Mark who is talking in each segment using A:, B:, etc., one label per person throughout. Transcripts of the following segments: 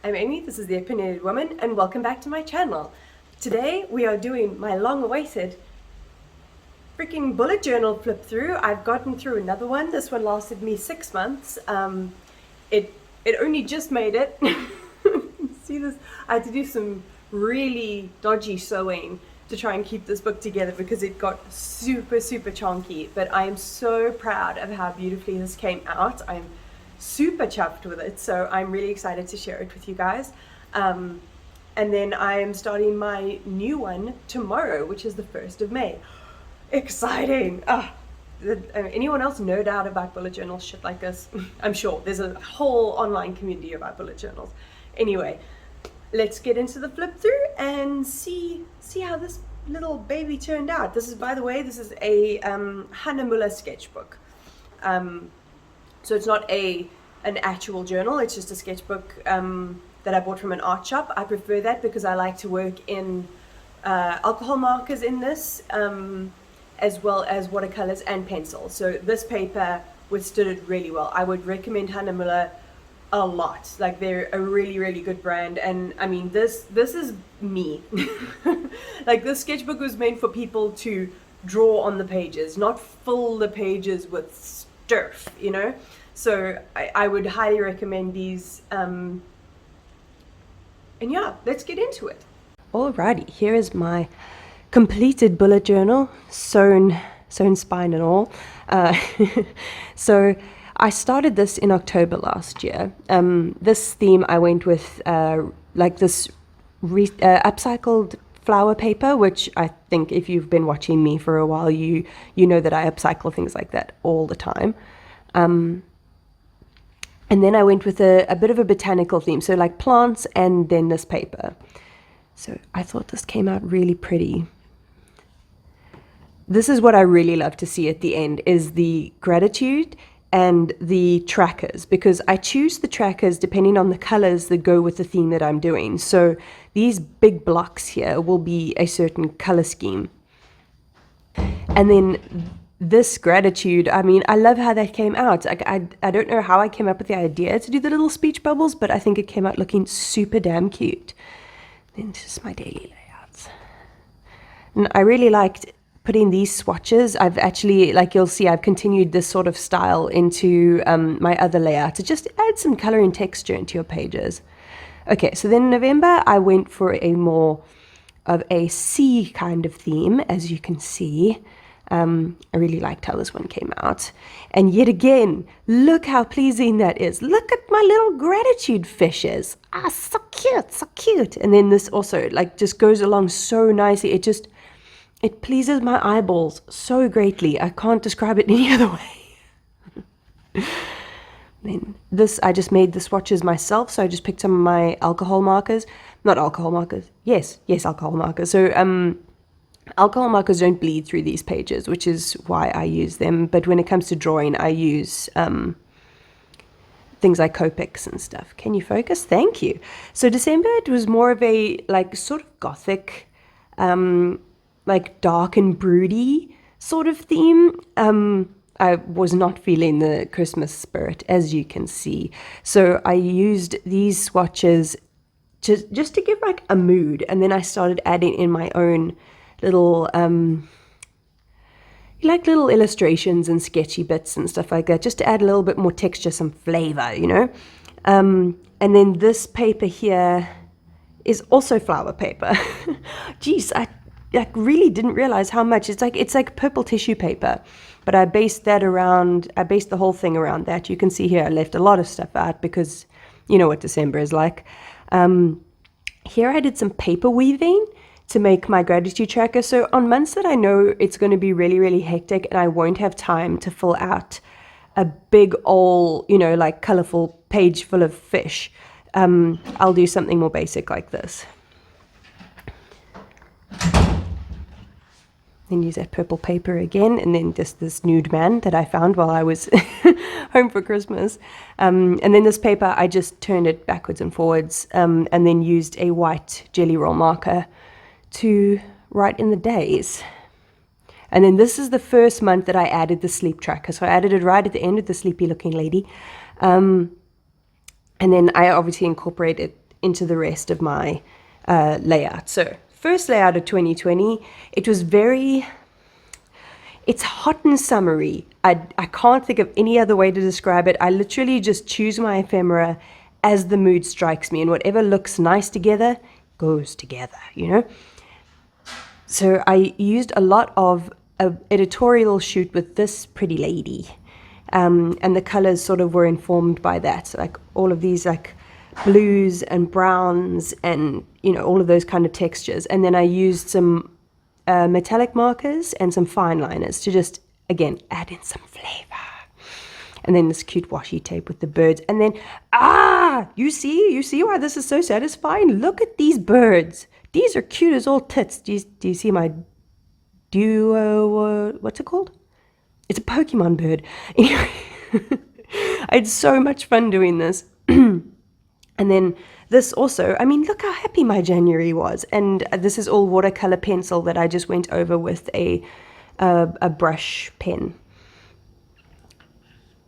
A: I'm Amy, this is The Opinionated Woman, and welcome back to my channel. Today we are doing my long-awaited freaking bullet journal flip through. I've gotten through another one. This one lasted me 6 months. It only just made it. See this? I had to do some really dodgy sewing to try and keep this book together because it got super chunky, but I am so proud of how beautifully this came out. I'm super chuffed with it, so I'm really excited to share it with you guys. And then I am starting my new one tomorrow, which is the 1st of May. Exciting! Anyone else nerd out about bullet journals, shit like this? I'm sure there's a whole online community about bullet journals. Anyway, let's get into the flip through and see how this little baby turned out. This is, by the way, this is a Hahnemuhle sketchbook. So it's not an actual journal, it's just a sketchbook that I bought from an art shop. I prefer that because I like to work in alcohol markers in this, as well as watercolors and pencils. So this paper withstood it really well. I would recommend Hahnemuhle a lot. Like, they're a really good brand, and I mean this is me. Like, this sketchbook was meant for people to draw on the pages, not fill the pages with stuff, you know. So I would highly recommend these, and yeah, let's get into it. Alrighty, here is my completed bullet journal, sewn spine and all. So I started this in October last year. This theme I went with like this upcycled flower paper, which I think if you've been watching me for a while, you know that I upcycle things like that all the time. And then I went with a bit of a botanical theme, so like plants and then this paper. So I thought this came out really pretty. This is what I really love to see at the end, is the gratitude and the trackers, because I choose the trackers depending on the colors that go with the theme that I'm doing. So these big blocks here will be a certain color scheme. And then this gratitude, I mean, I love how that came out. Like, I don't know how I came up with the idea to do the little speech bubbles, but I think it came out looking super damn cute. Then just my daily layouts. And I really liked putting these swatches. I've actually, like you'll see, I've continued this sort of style into my other layout to just add some color and texture into your pages. Okay, so then in November, I went for a more of a sea kind of theme, as you can see. I really liked how this one came out. And yet again, look how pleasing that is. Look at my little gratitude fishes. Ah, so cute, so cute. And then this also like just goes along so nicely. It pleases my eyeballs so greatly. I can't describe it any other way. Then this, I just made the swatches myself. So I just picked some of my alcohol markers. Not alcohol markers. Yes, alcohol markers. So, alcohol markers don't bleed through these pages, which is why I use them. But when it comes to drawing, I use things like Copics and stuff. Can you focus? Thank you. So December, it was more of a like sort of gothic, like dark and broody sort of theme. I was not feeling the Christmas spirit, as you can see. So I used these swatches just to give like a mood. And then I started adding in my own little like little illustrations and sketchy bits and stuff like that, just to add a little bit more texture, some flavor, you know. And then this paper here is also flower paper. Geez, I really didn't realize how much. It's like purple tissue paper, but I based the whole thing around that. You can see here I left a lot of stuff out because you know what December is like. Here I did some paper weaving to make my gratitude tracker. So on months that I know it's going to be really hectic and I won't have time to fill out a big old, you know, like colorful page full of fish, I'll do something more basic like this. Then use that purple paper again, and then just this nude man that I found while I was home for Christmas. And then this paper, I just turned it backwards and forwards, and then used a white jelly roll marker to write in the days. And then this is the first month that I added the sleep tracker. So I added it right at the end of the sleepy looking lady. And then I obviously incorporated into the rest of my layout. So first layout of 2020, it was it's hot and summery. I can't think of any other way to describe it. I literally just choose my ephemera as the mood strikes me, and whatever looks nice together goes together, you know? So I used a lot of an editorial shoot with this pretty lady, and the colors sort of were informed by that. So like all of these like blues and browns and, you know, all of those kind of textures. And then I used some metallic markers and some fine liners to just, again, add in some flavor. And then this cute washi tape with the birds. And then, you see why this is so satisfying? Look at these birds. These are cute as all tits. Do you see my duo, what's it called? It's a Pokemon bird. Anyway, I had so much fun doing this. And then this also, I mean, look how happy my January was. And this is all watercolor pencil that I just went over with a brush pen.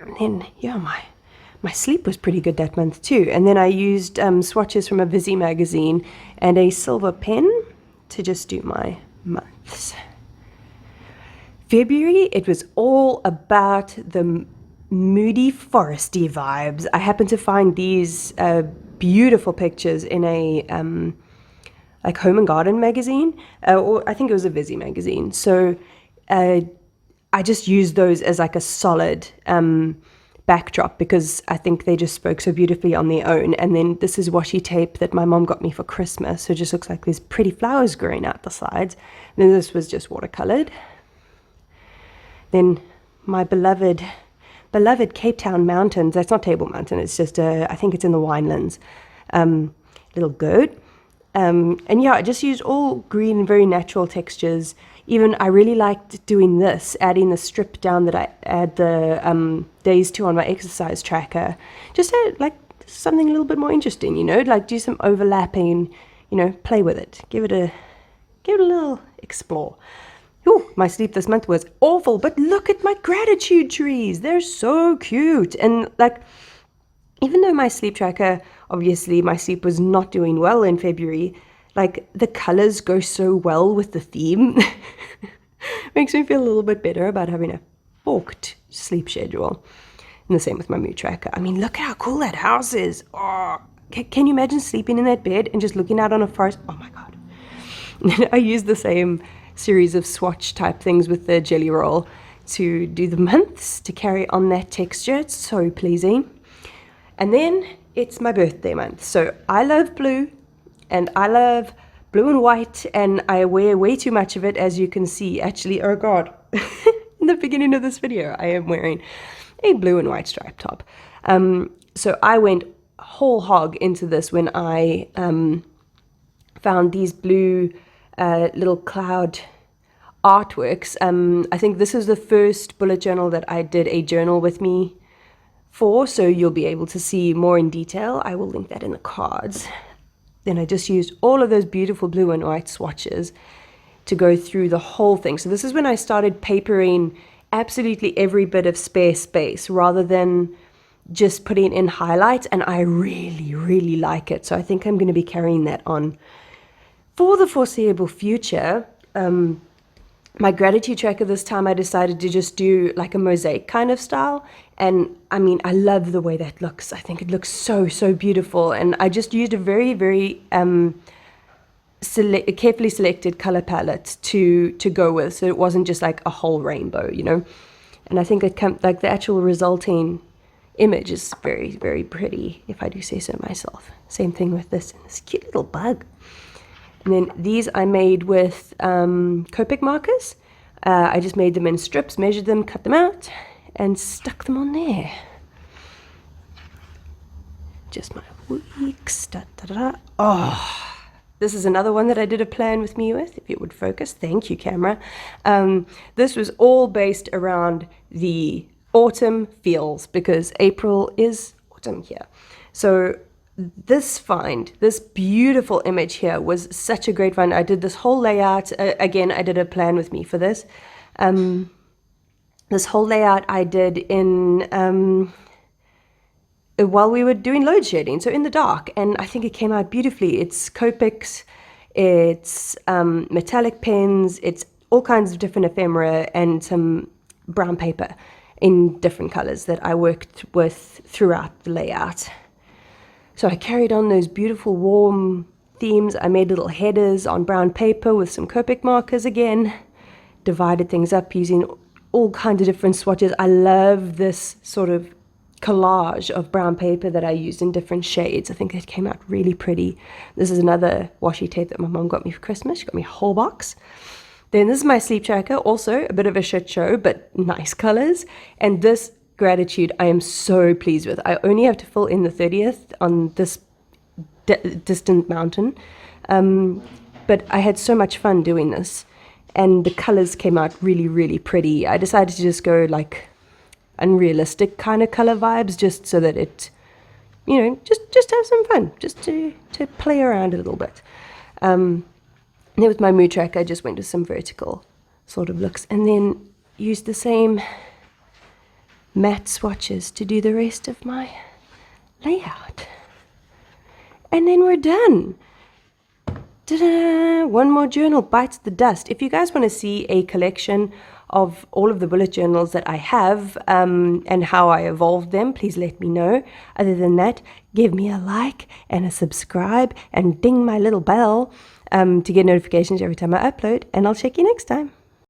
A: And then, yeah, my sleep was pretty good that month too. And then I used swatches from a Vizzy magazine and a silver pen to just do my months. February, it was all about the moody foresty vibes. I happened to find these beautiful pictures in a like home and garden magazine, or I think it was a Vizzy magazine. So I just used those as like a solid backdrop because I think they just spoke so beautifully on their own. And then this is washi tape that my mom got me for Christmas, so it just looks like there's pretty flowers growing out the sides. And then this was just watercolored. Then my beloved Cape Town mountains. That's not Table Mountain. It's just I think it's in the Winelands. Little goat. And yeah, I just used all green, very natural textures. Even I really liked doing this, adding the strip down that I add the days to on my exercise tracker. Just add like something a little bit more interesting, you know, like do some overlapping, you know, play with it. Give it a little explore. Ooh, my sleep this month was awful, but look at my gratitude trees. They're so cute. And like, even though my sleep tracker, obviously my sleep was not doing well in February, like the colors go so well with the theme. Makes me feel a little bit better about having a forked sleep schedule. And the same with my mood tracker. I mean, look at how cool that house is. Oh, can you imagine sleeping in that bed and just looking out on a forest? Oh my God. I use the same series of swatch type things with the jelly roll to do the months, to carry on that texture. It's so pleasing. And then it's my birthday month. So I love blue, and I love blue and white, and I wear way too much of it, as you can see. Actually, oh God, in the beginning of this video, I am wearing a blue and white striped top. So I went whole hog into this when I found these blue little cloud artworks. I think this is the first bullet journal that I did a journal with me for, so you'll be able to see more in detail. I will link that in the cards. Then I just used all of those beautiful blue and white swatches to go through the whole thing. So this is when I started papering absolutely every bit of spare space rather than just putting in highlights, and I really, really like it. So I think I'm going to be carrying that on for the foreseeable future. My gratitude tracker this time, I decided to just do like a mosaic kind of style. And I mean, I love the way that looks. I think it looks so, so beautiful. And I just used a very, very carefully selected color palette to go with. So it wasn't just like a whole rainbow, you know. And I think it like the actual resulting image is very, very pretty, if I do say so myself. Same thing with this cute little bug. And then these I made with Copic markers. I just made them in strips, measured them, cut them out, and stuck them on there. Just my weeks. Da, da, da, da. Oh, this is another one that I did a plan with me with, if it would focus. Thank you, camera. This was all based around the autumn feels, because April is autumn here. So this beautiful image here was such a great find. I did this whole layout. Again, I did a plan with me for this. This whole layout I did in while we were doing load shedding, so in the dark, and I think it came out beautifully. It's Copics, it's metallic pens, it's all kinds of different ephemera, and some brown paper in different colors that I worked with throughout the layout. So I carried on those beautiful warm themes. I made little headers on brown paper with some Copic markers again, divided things up using all kinds of different swatches. I love this sort of collage of brown paper that I used in different shades. I think it came out really pretty. This is another washi tape that my mom got me for Christmas. She got me a whole box. Then this is my sleep tracker, also a bit of a shit show, but nice colors. And this gratitude I am so pleased with. I only have to fill in the 30th on this distant mountain, but I had so much fun doing this, and the colors came out really, really pretty. I decided to just go like unrealistic kind of color vibes, just so that it, you know, just have some fun, just to play around a little bit. And then with my mood track, I just went with some vertical sort of looks, and then used the same matte swatches to do the rest of my layout. And then we're done. Ta-da! One more journal bites the dust. If you guys want to see a collection of all of the bullet journals that I have, and how I evolved them, please let me know. Other than that, give me a like and a subscribe and ding my little bell to get notifications every time I upload, and I'll check you next time.